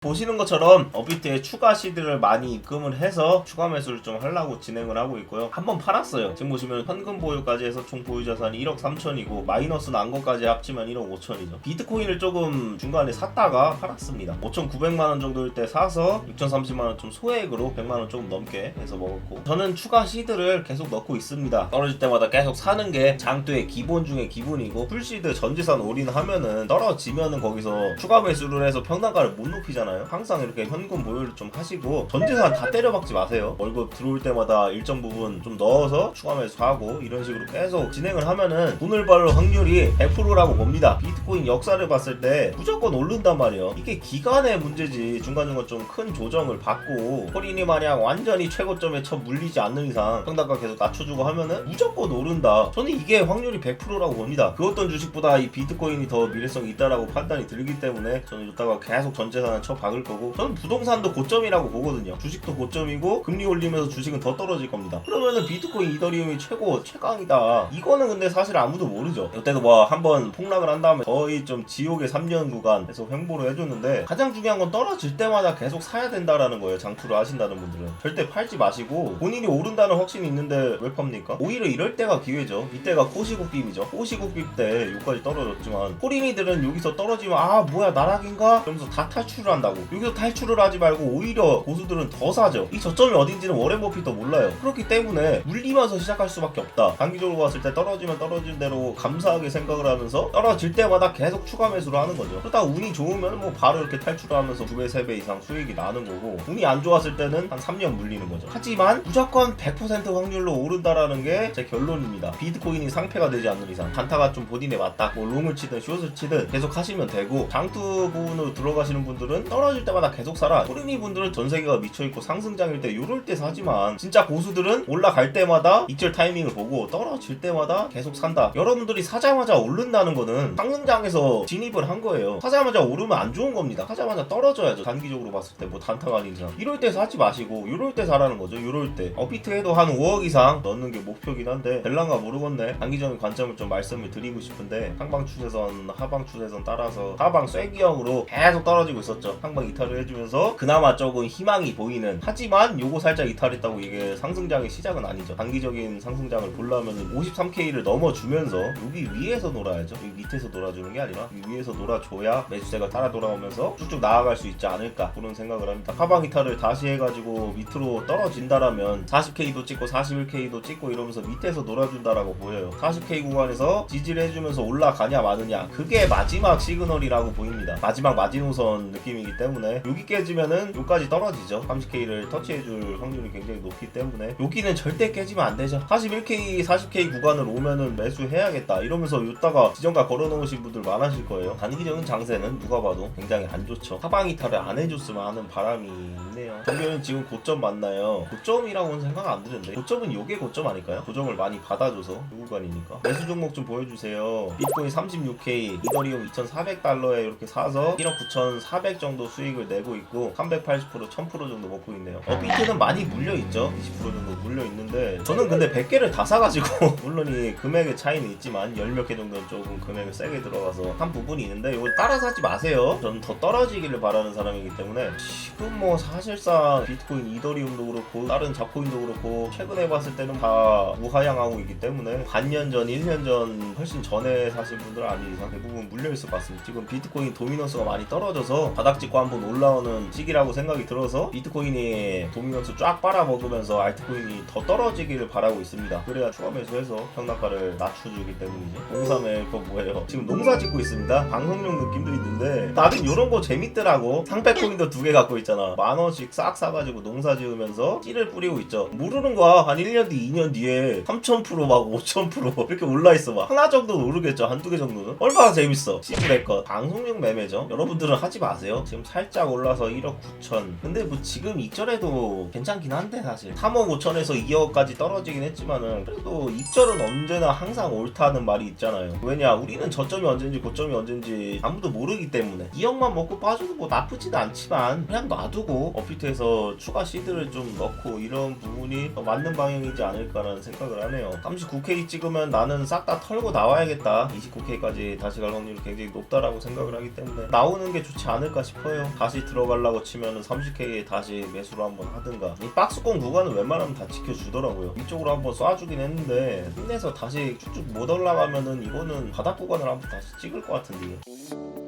보시는 것처럼 업비트에 추가 시드를 많이 입금을 해서 추가 매수를 좀 하려고 진행을 하고 있고요. 한번 팔았어요. 지금 보시면 현금 보유까지 해서 총 보유 자산이 1억 3천이고 마이너스 난 것까지 합치면 1억 5천이죠. 비트코인을 조금 중간에 샀다가 팔았습니다. 5,900만원 정도일 때 사서 6,030만원 좀 소액으로 100만원 조금 넘게 해서 먹었고, 저는 추가 시드를 계속 넣고 있습니다. 떨어질 때마다 계속 사는 게 장투의 기본 중에 기본이고, 풀시드 전지산 올인하면은 떨어지면은 거기서 추가 매수를 해서 평단가를 못 높이잖아요. 항상 이렇게 현금 보유를 좀 하시고 전재산 다 때려박지 마세요. 월급 들어올 때마다 일정 부분 좀 넣어서 추가 매수하고 이런 식으로 계속 진행을 하면은 돈을 벌 확률이 100%라고 봅니다. 비트코인 역사를 봤을 때 무조건 오른단 말이에요. 이게 기간의 문제지 중간중간 좀 큰 조정을 받고 코린이 마냥 완전히 최고점에 쳐 물리지 않는 이상 평단가 계속 낮춰주고 하면은 무조건 오른다. 저는 이게 확률이 100%라고 봅니다. 그 어떤 주식보다 이 비트코인이 더 미래성이 있다라고 판단이 들기 때문에 저는 이따가 계속 전재산을 쳐 박을 거고, 저는 부동산도 고점이라고 보거든요. 주식도 고점이고 금리 올리면서 주식은 더 떨어질 겁니다. 그러면은 비트코인 이더리움이 최강이다. 이거는 근데 사실 아무도 모르죠. 이때도 뭐 한번 폭락을 한 다음에 거의 좀 지옥의 3년 구간 계속 횡보를 해줬는데, 가장 중요한 건 떨어질 때마다 계속 사야 된다라는 거예요. 장투를 하신다는 분들은 절대 팔지 마시고, 본인이 오른다는 확신이 있는데 왜 팝니까? 오히려 이럴 때가 기회죠. 이때가 코시국빔이죠. 코시국빔 때 여기까지 떨어졌지만 코린이들은 여기서 떨어지면 아 뭐야 나락인가? 그러면서 다 탈출을 한다고. 여기서 탈출을 하지 말고 오히려 고수들은 더 사죠. 이 저점이 어딘지는 워렌 버핏도 몰라요. 그렇기 때문에 물리면서 시작할 수밖에 없다. 단기적으로 봤을 때 떨어지면 떨어진 대로 감사하게 생각을 하면서 떨어질 때마다 계속 추가 매수를 하는 거죠. 그러다가 운이 좋으면 뭐 바로 이렇게 탈출을 하면서 2배, 3배 이상 수익이 나는 거고, 운이 안 좋았을 때는 한 3년 물리는 거죠. 하지만 무조건 100% 확률로 오른다라는 게 제 결론입니다. 비트코인이 상패가 되지 않는 이상 단타가 좀 본인에 맞다. 뭐 롱을 치든 숏을 치든 계속 하시면 되고, 장투 부분으로 들어가시는 분들은 떨어질 때마다 계속 사라. 코린이 분들은 전세계가 미쳐있고 상승장일 때 요럴 때 사지만, 진짜 고수들은 올라갈 때마다 익절 타이밍을 보고 떨어질 때마다 계속 산다. 여러분들이 사자마자 오른다는 거는 상승장에서 진입을 한 거예요. 사자마자 오르면 안 좋은 겁니다. 사자마자 떨어져야죠. 단기적으로 봤을 때 뭐 단타가 아닌 이상. 이럴 때 사지 마시고 요럴 때 사라는 거죠. 요럴 때 업비트에도 한 5억 이상 넣는 게 목표긴 한데 될란가 모르겠네. 단기적인 관점을 좀 말씀을 드리고 싶은데, 상방 추세선 하방 추세선 따라서 하방 쐐기형으로 계속 떨어지고 있었죠. 상방 이탈을 해주면서 그나마 조금 희망이 보이는, 하지만 요거 살짝 이탈했다고 이게 상승장의 시작은 아니죠. 단기적인 상승장을 보려면 53K를 넘어주면서 여기 위에서 놀아야죠. 여기 밑에서 놀아주는 게 아니라 여기 위에서 놀아줘야 매수세가 따라 돌아오면서 쭉쭉 나아갈 수 있지 않을까, 그런 생각을 합니다. 하방 이탈을 다시 해가지고 밑으로 떨어진다라면 40K도 찍고 41K도 찍고 이러면서 밑에서 놀아준다라고 보여요. 40K 구간에서 지지를 해주면서 올라가냐 마느냐, 그게 마지막 시그널이라고 보입니다. 마지막 마지노선 느낌이기 때문에 여기 깨지면은 여기까지 떨어지죠. 30K를 터치해줄 확률이 굉장히 높기 때문에 여기는 절대 깨지면 안 되죠. 41K, 40K 구간을 오면은 매수해야겠다 이러면서 이따가 지정가 걸어놓으신 분들 많으실 거예요. 단기적인 장세는 누가 봐도 굉장히 안 좋죠. 하방 이탈을 안 해줬으면 하는 바람이 있네요. 정규는 지금 고점 맞나요? 고점이라고는 생각 안 드는데, 고점은 요게 고점 아닐까요? 조정을 많이 받아줘서 이 구간이니까. 매수 종목 좀 보여주세요. 비트코인 36K, 이더리움 2,400달러에 이렇게 사서 1억 9,400 정도 수익을 내고 있고 380%, 1000% 정도 먹고 있네요. 비트는 많이 물려있죠. 20% 정도 물려있는데, 저는 근데 100개를 다 사가지고 물론 이 금액의 차이는 있지만 10몇 개 정도는 조금 금액을 세게 들어가서 한 부분이 있는데, 이걸 따라 사지 마세요. 저는 더 떨어지기를 바라는 사람이기 때문에. 지금 뭐 사실상 비트코인, 이더리움도 그렇고 다른 잡코인도 그렇고 최근에 봤을 때는 다 우하향하고 있기 때문에 반년 전, 1년 전 훨씬 전에 사신 분들 아닌 이상 대부분 물려있을 것 같습니다. 지금 비트코인 도미넌스가 많이 떨어져서 바닥 찍고 한번 올라오는 시기라고 생각이 들어서 비트코인이 도미넌스 쫙 빨아먹으면서 알트코인이 더 떨어지기를 바라고 있습니다. 그래야 추가 매수해서 평단가를 낮춰주기 때문이죠. 농사매 그거 뭐예요? 지금 농사 짓고 있습니다. 방송용 느낌도 있는데 나는 요런 거 재밌더라고. 상패코인도 2개 갖고 있잖아. 10,000원씩 싹 사가지고 농사 지으면서 씨를 뿌리고 있죠. 모르는 거야. 한 1년 뒤, 2년 뒤에 3,000% 막 5,000% 이렇게 올라있어. 막 하나 정도는 오르겠죠. 한두 개 정도는. 얼마나 재밌어. 씨부레컷. 방송용 매매죠. 여러분들은 하지 마세요. 지금 살짝 올라서 1억 9천. 근데 뭐 지금 익절해도 괜찮긴 한데, 사실 3억 5천에서 2억까지 떨어지긴 했지만은 그래도 익절은 언제나 항상 옳다는 말이 있잖아요. 왜냐, 우리는 저점이 언젠지 고점이 언젠지 아무도 모르기 때문에 2억만 먹고 빠져도 뭐 나쁘진 않지만 그냥 놔두고 업비트에서 추가 시드를 좀 넣고 이런 부분이 더 맞는 방향이지 않을까라는 생각을 하네요. 39K 찍으면 나는 싹 다 털고 나와야겠다. 29K까지 다시 갈 확률이 굉장히 높다라고 생각을 하기 때문에 나오는 게 좋지 않을까 싶어요. 싶어요. 다시 들어가려고 치면은 30K에 다시 매수를 한번 하든가. 이 박스권 구간은 웬만하면 다 지켜주더라고요. 이쪽으로 한번 쏴주긴 했는데 힘내서 다시 쭉쭉 못 올라가면은 이거는 바닥 구간을 한번 다시 찍을 것 같은데요.